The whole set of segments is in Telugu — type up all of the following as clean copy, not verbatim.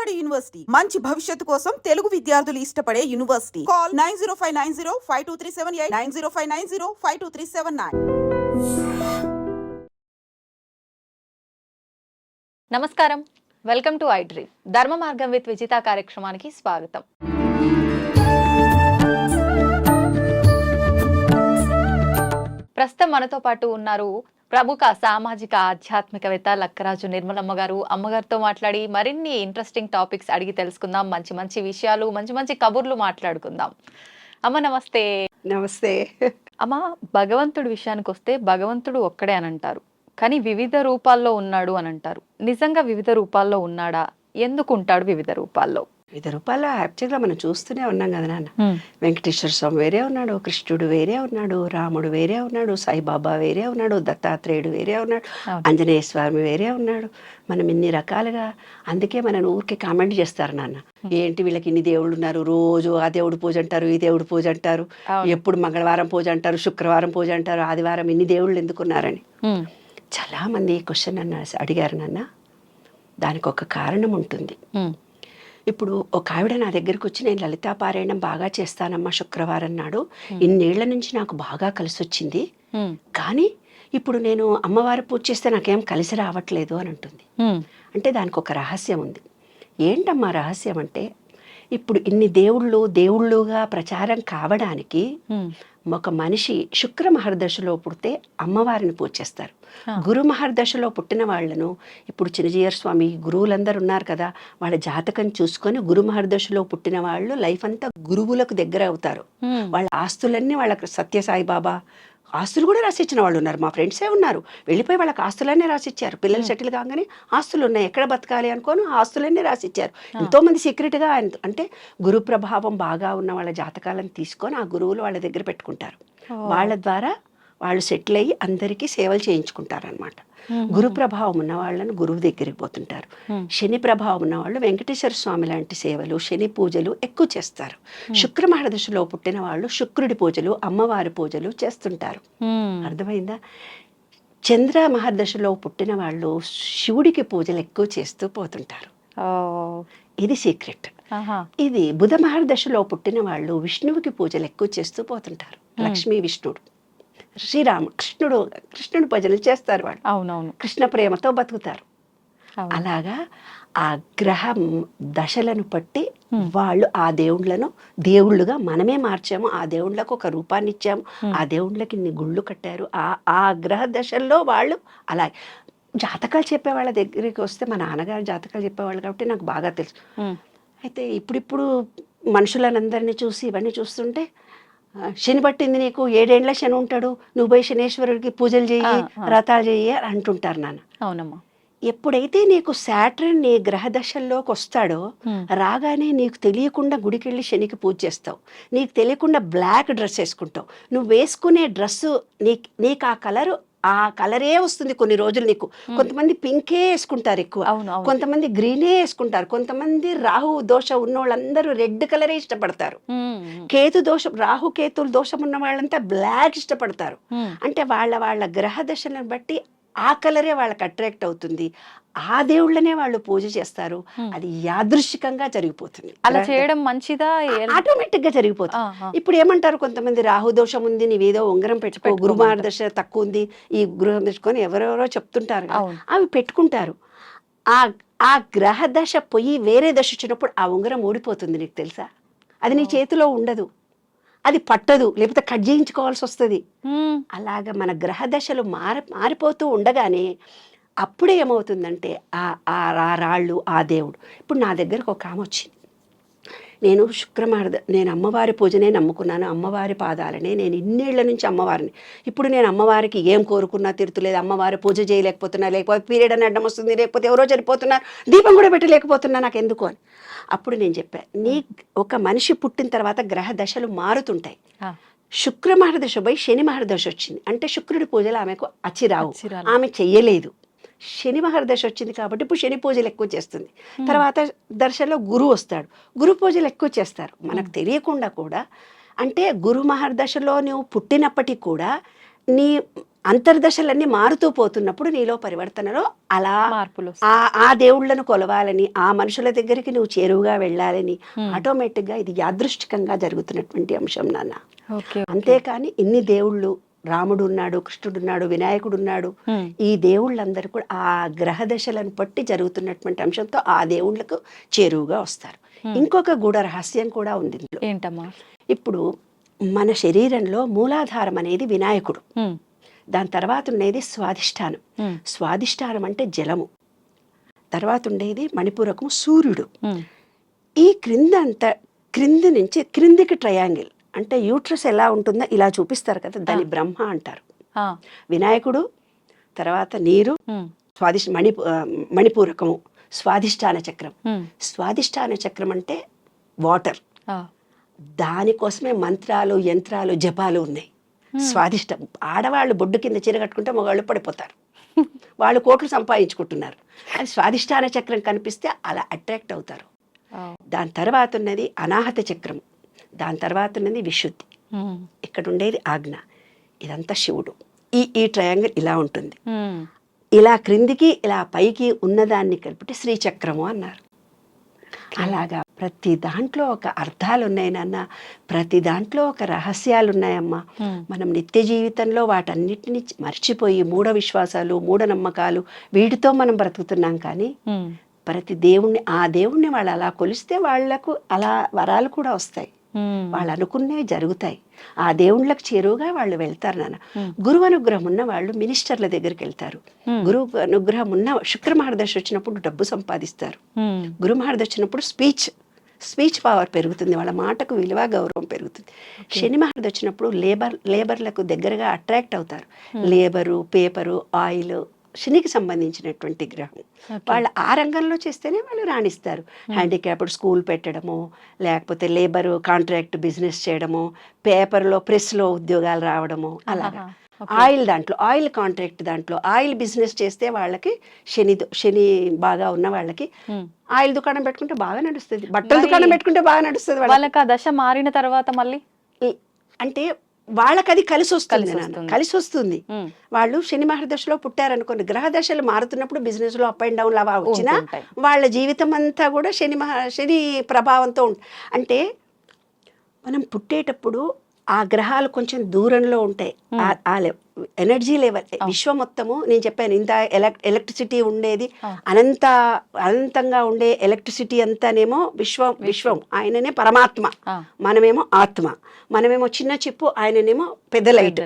విజయవాడ యూనివర్సిటీ మంచి భవిష్యత్తు కోసం తెలుగు విద్యార్థులు ఇష్టపడే యూనివర్సిటీ. కాల్ 9059052378 9059052379. నమస్కారం, వెల్కమ్ టు ఐ డ్రీమ్. ధర్మ మార్గం విత్ విజిత కార్యక్రమానికి స్వాగతం. ప్రస్తుతం మనతో పాటు ఉన్నారు ప్రముఖ సామాజిక ఆధ్యాత్మికవేత్త లక్కరాజు నిర్మలమ్మ గారు. అమ్మగారితో మాట్లాడి మరిన్ని ఇంట్రెస్టింగ్ టాపిక్స్ అడిగి తెలుసుకుందాం. మంచి మంచి విషయాలు, మంచి మంచి కబుర్లు మాట్లాడుకుందాం. అమ్మ నమస్తే. నమస్తే అమ్మ, భగవంతుడి విషయానికి వస్తే భగవంతుడు ఒక్కడే అని అంటారు, కానీ వివిధ రూపాల్లో ఉన్నాడు అని అంటారు. నిజంగా వివిధ రూపాల్లో ఉన్నాడా? ఎందుకు ఉంటాడు వివిధ రూపాల్లో? వివిధ రూపాల్లో యాక్చువల్గా మనం చూస్తూనే ఉన్నాం కదా నాన్న. వెంకటేశ్వర స్వామి వేరే ఉన్నాడు, కృష్ణుడు వేరే ఉన్నాడు, రాముడు వేరే ఉన్నాడు, సాయిబాబా వేరే ఉన్నాడు, దత్తాత్రేయుడు వేరే ఉన్నాడు, ఆంజనేయ స్వామి వేరే ఉన్నాడు. మనం ఇన్ని రకాలుగా, అందుకే మనం ఊరికి కామెంట్ చేస్తారు నాన్న, ఏంటి వీళ్ళకి ఇన్ని దేవుళ్ళు ఉన్నారు, రోజు ఆ దేవుడు పూజ అంటారు, ఈ దేవుడు పూజ అంటారు, ఎప్పుడు మంగళవారం పూజ అంటారు, శుక్రవారం పూజ అంటారు, ఆదివారం ఇన్ని దేవుళ్ళు ఎందుకున్నారని చాలామంది క్వశ్చన్ అడిగారు నాన్న. దానికి ఒక కారణం ఉంటుంది. ఇప్పుడు ఒక ఆవిడ నా దగ్గరికి వచ్చి, నేను లలితా పారాయణం బాగా చేస్తానమ్మా శుక్రవారం నాడు, ఇన్నేళ్ల నుంచి నాకు బాగా కలిసి వచ్చింది, కానీ ఇప్పుడు నేను అమ్మవారి పూజ చేస్తే నాకేం కలిసి రావట్లేదు అని అంటుంది. అంటే దానికి ఒక రహస్యం ఉంది. ఏంటమ్మా రహస్యం అంటే, ఇప్పుడు ఇన్ని దేవుళ్ళుగా ప్రచారం కావడానికి ఒక మనిషి శుక్ర మహర్దశలో పుడితే అమ్మవారిని పూజ చేస్తారు. గురు మహర్దశలో పుట్టిన వాళ్లను, ఇప్పుడు చిన్నజీయర్ స్వామి గురువులందరూ ఉన్నారు కదా, వాళ్ళ జాతకం చూసుకొని గురు మహర్దశలో పుట్టిన వాళ్ళు లైఫ్ అంతా గురువులకు దగ్గర అవుతారు. వాళ్ళ ఆస్తులన్నీ వాళ్ళకి సత్యసాయిబాబా ఆస్తులు కూడా రాసిచ్చిన వాళ్ళు ఉన్నారు. మా ఫ్రెండ్సే ఉన్నారు, వెళ్ళిపోయి వాళ్ళకి ఆస్తులన్నీ రాసిచ్చారు. పిల్లలు సెటిల్ కాగానే ఆస్తులు ఉన్నాయి, ఎక్కడ బతకాలి అనుకోని ఆస్తులన్నీ రాసిచ్చారు. ఎంతోమంది సీక్రెట్గా, అంటే గురు ప్రభావం బాగా ఉన్న వాళ్ళ జాతకాలను తీసుకొని ఆ గురువులు వాళ్ళ దగ్గర పెట్టుకుంటారు. వాళ్ళ ద్వారా వాళ్ళు సెటిల్ అయ్యి అందరికీ సేవలు చేయించుకుంటారు అనమాట. గురు ప్రభావం ఉన్న వాళ్ళని గురువు దగ్గరికి పోతుంటారు. శని ప్రభావం ఉన్న వాళ్ళు వెంకటేశ్వర స్వామి లాంటి సేవలు, శని పూజలు ఎక్కువ చేస్తారు. శుక్ర మహర్దశలో పుట్టిన వాళ్ళు శుక్రుడి పూజలు, అమ్మవారి పూజలు చేస్తుంటారు. అర్థమైందా? చంద్ర మహర్దశలో పుట్టిన వాళ్ళు శివుడికి పూజలు ఎక్కువ చేస్తూ పోతుంటారు. ఇది సీక్రెట్. ఇది బుధ మహర్దశలో పుట్టిన వాళ్ళు విష్ణువుకి పూజలు ఎక్కువ చేస్తూ పోతుంటారు. లక్ష్మీ విష్ణుడు, కృష్ణుడు భజనలు చేస్తారు వాళ్ళు. అవునవును, కృష్ణ ప్రేమతో బతుకుతారు. అలాగా ఆ గ్రహ దశలను బట్టి వాళ్ళు ఆ దేవుళ్ళుగా మనమే మార్చాము. ఆ దేవుళ్ళకు ఒక రూపాన్ని ఇచ్చాము, ఆ దేవుళ్ళకి ఇన్ని గుళ్ళు కట్టారు. ఆ గ్రహ దశల్లో వాళ్ళు అలాగే జాతకాలు చెప్పే వాళ్ళ దగ్గరికి వస్తే, మా నాన్నగారు జాతకాలు చెప్పేవాళ్ళు కాబట్టి నాకు బాగా తెలుసు. అయితే ఇప్పుడిప్పుడు మనుషులనందరినీ చూసి ఇవన్నీ చూస్తుంటే, శని పట్టింది నీకు, 7 ఏళ్ల శని ఉంటాడు, నువ్వు పోయి శనేశ్వరుడికి పూజలు చెయ్యి, వ్రతాలు చెయ్యి అంటుంటారు నాన్న. అవునమ్మా. ఎప్పుడైతే నీకు శాటర్న్ నీ గ్రహ దశల్లోకి వస్తాడో, రాగానే నీకు తెలియకుండా గుడికెళ్ళి శనికి పూజ చేస్తావు, నీకు తెలియకుండా బ్లాక్ డ్రెస్ వేసుకుంటావు. నువ్వు వేసుకునే డ్రెస్సు నీకు ఆ కలరే వస్తుంది కొన్ని రోజులు నీకు. కొంతమంది పింకే వేసుకుంటారు ఎక్కువ, కొంతమంది గ్రీనే వేసుకుంటారు, కొంతమంది రాహు దోషం ఉన్న వాళ్ళందరూ రెడ్ కలరే ఇష్టపడతారు. కేతు దోషం, రాహు కేతుల దోషం ఉన్న వాళ్ళంతా బ్లాక్ ఇష్టపడతారు. అంటే వాళ్ళ గ్రహ దశలను బట్టి ఆ కలరే వాళ్ళకి అట్రాక్ట్ అవుతుంది. ఆ దేవుళ్ళనే వాళ్ళు పూజ చేస్తారు. అది యాదృశ్చికంగా జరిగిపోతుంది. అలా చేయడం మంచిదా? ఆటోమేటిక్ గా జరిగిపోతుంది. ఇప్పుడు ఏమంటారు కొంతమంది, రాహు దోషం ఉంది, నీవేదో ఉంగరం పెట్టుకో, గురు మార్గదర్శ తక్కువ ఉంది, ఈ గృహం తెచ్చుకొని ఎవరెవరో చెప్తుంటారు, అవి పెట్టుకుంటారు. ఆ గ్రహ దశ పోయి వేరే దశ వచ్చినప్పుడు ఆ ఉంగరం ఊడిపోతుంది. నీకు తెలుసా? అది నీ చేతిలో ఉండదు, అది పట్టదు, లేకపోతే కట్ చేయించుకోవాల్సి వస్తుంది. అలాగ మన గ్రహ దశలు మారిపోతూ ఉండగానే అప్పుడే ఏమవుతుందంటే ఆ రాళ్ళు, ఆ దేవుడు. ఇప్పుడు నా దగ్గరకు ఒక ఆమె వచ్చింది, నేను అమ్మవారి పూజనే నమ్ముకున్నాను, అమ్మవారి పాదాలనే, నేను ఇన్నేళ్ల నుంచి అమ్మవారిని, ఇప్పుడు నేను అమ్మవారికి ఏం కోరుకున్నా తీరుతులేదు, అమ్మవారి పూజ చేయలేకపోతున్నా, లేకపోతే పీరియడ్ అని అడ్డం వస్తుంది, లేకపోతే ఎవరో చనిపోతున్నారు, దీపం కూడా పెట్టలేకపోతున్నా, నాకు ఎందుకు అని. అప్పుడు నేను చెప్పాను, ఒక మనిషి పుట్టిన తర్వాత గ్రహ దశలు మారుతుంటాయి. శుక్ర మహర్దశ పోయి శని మహర్దశ వచ్చింది అంటే శుక్రుడి పూజలు ఆమెకు అచిరావు, ఆమె చెయ్యలేదు. శని మహర్దశ వచ్చింది కాబట్టి ఇప్పుడు శని పూజలు ఎక్కువ చేస్తుంది. తర్వాత దర్శలో గురువు వస్తాడు, గురు పూజలు ఎక్కువ చేస్తారు. మనకు తెలియకుండా కూడా, అంటే గురు మహర్దశలో నువ్వు పుట్టినప్పటికీ కూడా నీ అంతర్దశలన్నీ మారుతూ పోతున్నప్పుడు నీలో పరివర్తనలో అలా మార్పులు ఆ దేవుళ్ళను కొలవాలని, ఆ మనుషుల దగ్గరికి నువ్వు చేరువుగా వెళ్ళాలని ఆటోమేటిక్గా ఇది యాదృష్టికంగా జరుగుతున్నటువంటి అంశం నాన్న. ఓకే. అంతేకాని ఇన్ని దేవుళ్ళు, రాముడు ఉన్నాడు, కృష్ణుడు ఉన్నాడు, వినాయకుడు ఉన్నాడు, ఈ దేవుళ్ళందరూ కూడా ఆ గ్రహ దశలను బట్టి జరుగుతున్నటువంటి అంశంతో ఆ దేవుళ్ళకు చేరువుగా వస్తారు. ఇంకొక గూఢ రహస్యం కూడా ఉంది ఇందులో. ఏంటమ్మా? ఇప్పుడు మన శరీరంలో మూలాధారం అనేది వినాయకుడు, దాని తర్వాత ఉండేది స్వాధిష్టానం. స్వాధిష్టానం అంటే జలము, తర్వాత ఉండేది మణిపూరకము సూర్యుడు. ఈ క్రింది నుంచి క్రిందికి ట్రయాంగిల్ అంటే యూట్రస్ ఎలా ఉంటుందో ఇలా చూపిస్తారు కదా, దాన్ని బ్రహ్మ అంటారు. వినాయకుడు, తర్వాత నీరు, మణిపూరకము, స్వాధిష్టాన చక్రం. స్వాధిష్టాన చక్రం అంటే వాటర్. దానికోసమే మంత్రాలు, యంత్రాలు, జపాలు ఉన్నాయి. స్వాదిష్టం. ఆడవాళ్ళు బొడ్డు కింద చీర కట్టుకుంటే మగవాళ్ళు పడిపోతారు, వాళ్ళు కోట్లు సంపాదించుకుంటున్నారు. అది స్వాదిష్టాన చక్రం కనిపిస్తే అలా అట్రాక్ట్ అవుతారు. దాని తర్వాత ఉన్నది అనాహత చక్రం, దాని తర్వాత ఉన్నది విశుద్ధి, ఇక్కడ ఉండేది ఆజ్ఞ, ఇదంతా శివుడు. ఈ ట్రయాంగిల్ ఇలా ఉంటుంది. ఇలా క్రిందికి ఇలా పైకి ఉన్నదాన్ని కలిపితే శ్రీచక్రము అన్నారు. అలాగా ప్రతి దాంట్లో ఒక అర్థాలు ఉన్నాయి నాన్న, ప్రతి దాంట్లో ఒక రహస్యాలు ఉన్నాయమ్మా. మనం నిత్య జీవితంలో వాటన్నిటిని మర్చిపోయి మూఢ విశ్వాసాలు, మూఢనమ్మకాలు వీటితో మనం బ్రతుకుతున్నాం. కానీ ప్రతి దేవుణ్ణి, ఆ దేవుణ్ణి వాళ్ళు అలా కొలిస్తే వాళ్లకు అలా వరాలు కూడా వస్తాయి, వాళ్ళు అనుకున్నవి జరుగుతాయి. ఆ దేవుళ్ళకి చేరువుగా వాళ్ళు వెళ్తారు నాన్న. గురువు అనుగ్రహం ఉన్న వాళ్ళు మినిస్టర్ల దగ్గరికి వెళ్తారు. గురువు అనుగ్రహం ఉన్న శుక్ర మహర్దశ వచ్చినప్పుడు డబ్బు సంపాదిస్తారు. గురు మహర్దశ వచ్చినప్పుడు స్పీచ్ పవర్ పెరుగుతుంది, వాళ్ళ మాటకు విలువ, గౌరవం పెరుగుతుంది. శని మహర్దశ వచ్చినప్పుడు లేబర్లకు దగ్గరగా అట్రాక్ట్ అవుతారు. లేబరు, పేపరు, ఆయిల్ శనికి సంబంధించినటువంటి గ్రహం. వాళ్ళు ఆ రంగంలో చేస్తేనే వాళ్ళు రాణిస్తారు. హ్యాండిక్యాప్డ్ స్కూల్ పెట్టడము, లేకపోతే లేబరు కాంట్రాక్ట్ బిజినెస్ చేయడము, పేపర్లో ప్రెస్లో ఉద్యోగాలు రావడము, అలాగా. ఆయిల్ కాంట్రాక్ట్ దాంట్లో ఆయిల్ బిజినెస్ చేస్తే వాళ్ళకి శని బాగా ఉన్న వాళ్ళకి ఆయిల్ దుకాణం పెట్టుకుంటే బాగా నడుస్తుంది, బట్టల దుకాణం పెట్టుకుంటే బాగా నడుస్తుంది. వాళ్ళకి ఆ దశ మారిన తర్వాత మళ్ళీ అంటే వాళ్ళకి అది కలిసి వస్తుంది. వాళ్ళు శని మహర్దశలో పుట్టారనుకోండి, గ్రహ దశలు మారుతున్నప్పుడు బిజినెస్ లో అప్ అండ్ డౌన్ అలా వచ్చినా వాళ్ళ జీవితం అంతా కూడా శని ప్రభావంతో అంటే మనం పుట్టేటప్పుడు ఆ గ్రహాలు కొంచెం దూరంలో ఉంటాయి. ఆ ఎనర్జీ లెవెల్ విశ్వం మొత్తము, నేను చెప్పాను ఇంత ఎలక్ట్రిసిటీ ఉండేది, అనంతంగా ఉండే ఎలక్ట్రిసిటీ అంతానేమో విశ్వం, ఆయననే పరమాత్మ, మనమేమో ఆత్మ, మనమేమో చిన్న చిప్పు, ఆయననేమో పెద్ద లైట్.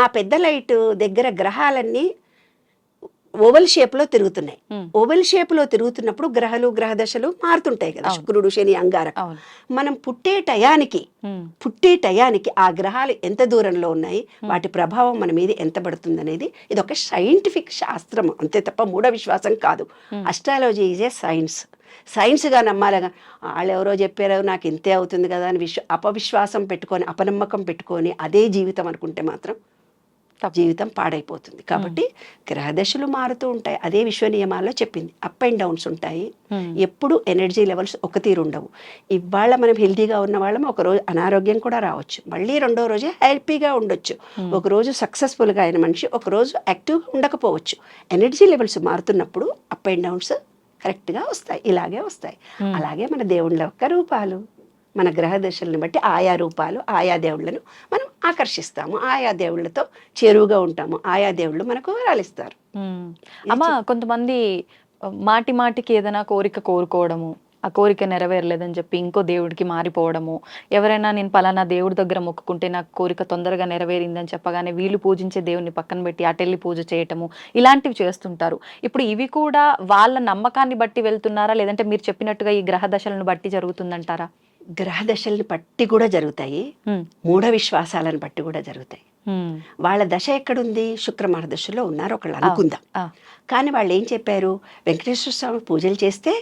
ఆ పెద్ద లైట్ దగ్గర గ్రహాలన్నీ ఓవెల్ షేప్ లో తిరుగుతున్నాయి. ఓవెల్ షేప్ లో తిరుగుతున్నప్పుడు గ్రహ దశలు మారుతుంటాయి కదా, శుక్రుడు, శని, అంగారకం. మనం పుట్టే టయానికి ఆ గ్రహాలు ఎంత దూరంలో ఉన్నాయి, వాటి ప్రభావం మన మీద ఎంత పడుతుంది అనేది ఇది ఒక సైంటిఫిక్ శాస్త్రం అంతే తప్ప మూఢ విశ్వాసం కాదు. అస్ట్రాలజీ ఈజ్ ఏ సైన్స్గా నమ్మాలిగా. వాళ్ళు ఎవరో చెప్పారో నాకు ఇంతే అవుతుంది కదా అని అపవిశ్వాసం పెట్టుకొని, అపనమ్మకం పెట్టుకొని అదే జీవితం అనుకుంటే మాత్రం జీవితం పాడైపోతుంది. కాబట్టి గ్రహదశలు మారుతూ ఉంటాయి, అదే విశ్వ నియమాల్లో చెప్పింది. అప్ అండ్ డౌన్స్ ఉంటాయి, ఎప్పుడు ఎనర్జీ లెవెల్స్ ఒక తీరు ఉండవు. ఇవాళ మనం హెల్తీగా ఉన్న వాళ్ళం ఒకరోజు అనారోగ్యం కూడా రావచ్చు, మళ్ళీ రెండో రోజే హ్యాపీగా ఉండొచ్చు. ఒకరోజు సక్సెస్ఫుల్గా అయిన మనిషి ఒకరోజు యాక్టివ్గా ఉండకపోవచ్చు. ఎనర్జీ లెవెల్స్ మారుతున్నప్పుడు అప్ అండ్ డౌన్స్ కరెక్ట్గా వస్తాయి, ఇలాగే వస్తాయి. అలాగే మన దేవుళ్ళ యొక్క రూపాలు, మన గ్రహ దశలను బట్టి ఆయా రూపాలు, ఆయా దేవుళ్ళను మనం ఆకర్షిస్తాము, ఆయా దేవుళ్ళతో చేరువుగా ఉంటాము, ఆయా దేవుళ్ళు మనకు వరాలు ఇస్తారు. అమ్మ, కొంతమంది మాటికి ఏదైనా కోరిక కోరుకోవడము, ఆ కోరిక నెరవేరలేదని చెప్పి ఇంకో దేవుడికి మారిపోవడము, ఎవరైనా నేను పలానా దేవుడి దగ్గర మొక్కుకుంటే నాకు కోరిక తొందరగా నెరవేరిందని చెప్పగానే వీళ్ళు పూజించే దేవుడిని పక్కన పెట్టి అటెళ్ళి పూజ చేయటము, ఇలాంటివి చేస్తుంటారు. ఇప్పుడు ఇవి కూడా వాళ్ళ నమ్మకాన్ని బట్టి వెళ్తున్నారా, లేదంటే మీరు చెప్పినట్టుగా ఈ గ్రహ దశలను బట్టి జరుగుతుందంటారా? గ్రహ దశల్ని బట్టి కూడా జరుగుతాయి, మూఢ విశ్వాసాలను బట్టి కూడా జరుగుతాయి. వాళ్ళ దశ ఎక్కడుంది, శుక్ర మహర్దశలో ఉన్నారు ఒకళ్ళు అనుకుందాం. కానీ వాళ్ళు ఏం చెప్పారు, వెంకటేశ్వర స్వామి పూజలు చేస్తే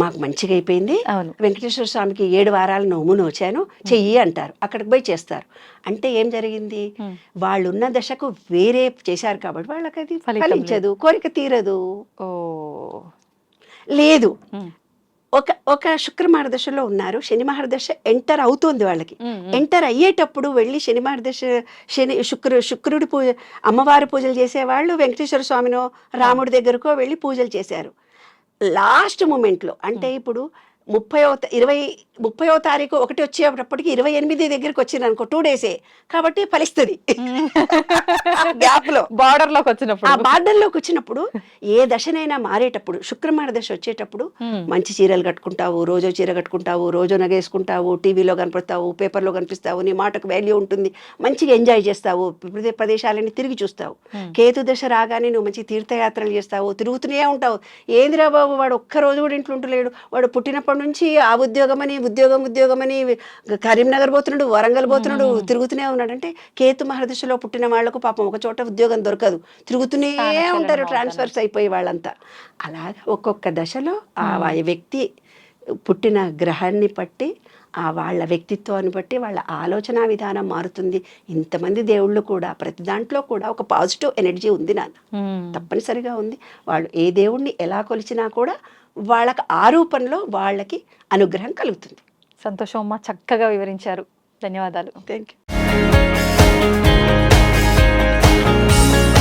మాకు మంచిగా అయిపోయింది, వెంకటేశ్వర స్వామికి 7 వారాలు నోము నోచాను చెయ్యి అంటారు, అక్కడికి పోయి చేస్తారు. అంటే ఏం జరిగింది, వాళ్ళున్న దశకు వేరే చేశారు కాబట్టి వాళ్ళకి అది ఫలించదు, కోరిక తీరదు. లేదు ఒక శుక్ర మహర్దశలో ఉన్నారు, శని మహర్దశ ఎంటర్ అవుతోంది వాళ్ళకి. ఎంటర్ అయ్యేటప్పుడు వెళ్ళి శుక్రుడి పూజ, అమ్మవారి పూజలు చేసేవాళ్ళు వెంకటేశ్వర స్వామినో రాముడి దగ్గరకో వెళ్ళి పూజలు చేశారు. లాస్ట్ మూమెంట్లో అంటే ఇప్పుడు 30వ తారీఖు ఒకటి వచ్చేటప్పటికి 28 దగ్గరికి వచ్చింది అనుకో, 2 డేసే కాబట్టి ఫలిస్తుంది. గ్యాప్ లో బార్డర్లోకి వచ్చినప్పుడు, ఆ బార్డర్లోకి వచ్చినప్పుడు ఏ దశనైనా మారేటప్పుడు, శుక్రమార దశ వచ్చేటప్పుడు మంచి చీరలు కట్టుకుంటావు, రోజో చీర కట్టుకుంటావు, రోజో నగేసుకుంటావు, టీవీలో కనపడతావు, పేపర్లో కనిపిస్తావు, నీ మాటకు వాల్యూ ఉంటుంది, మంచిగా ఎంజాయ్ చేస్తావు, ప్రదేశాలని తిరిగి చూస్తావు. కేతు దశ రాగానే నువ్వు మంచి తీర్థయాత్రలు చేస్తావు, తిరుగుతూనే ఉంటావు. ఏందిరా బాబు వాడు ఒక్కరోజు కూడా ఇంట్లో ఉంటలేడు, వాడు పుట్టినప్పటి నుంచి ఆ ఉద్యోగమని కరీంనగర్ పోతున్నాడు, వరంగల్ పోతున్నాడు, తిరుగుతూనే ఉన్నాడు. అంటే కేతు మహర్దశలో పుట్టిన వాళ్లకు పాపం ఒక చోట ఉద్యోగం దొరకదు, తిరుగుతూనే ఉంటారు ట్రాన్స్ఫర్స్ అయిపోయి వాళ్ళంతా. అలాగా ఒక్కొక్క దశలో ఆ వ్యక్తి పుట్టిన గ్రహాన్ని బట్టి, ఆ వాళ్ళ వ్యక్తిత్వాన్ని బట్టి వాళ్ళ ఆలోచన విధానం మారుతుంది. ఇంతమంది దేవుళ్ళు కూడా ప్రతి దాంట్లో కూడా ఒక పాజిటివ్ ఎనర్జీ ఉంది నాన్న, తప్పనిసరిగా ఉంది. వాళ్ళు ఏ దేవుణ్ణి ఎలా కొలిచినా కూడా వాళ్ళకి ఆ రూపంలో వాళ్ళకి అనుగ్రహం కలుగుతుంది. సంతోషం అమ్మ, చక్కగా వివరించారు. ధన్యవాదాలు. Thank you.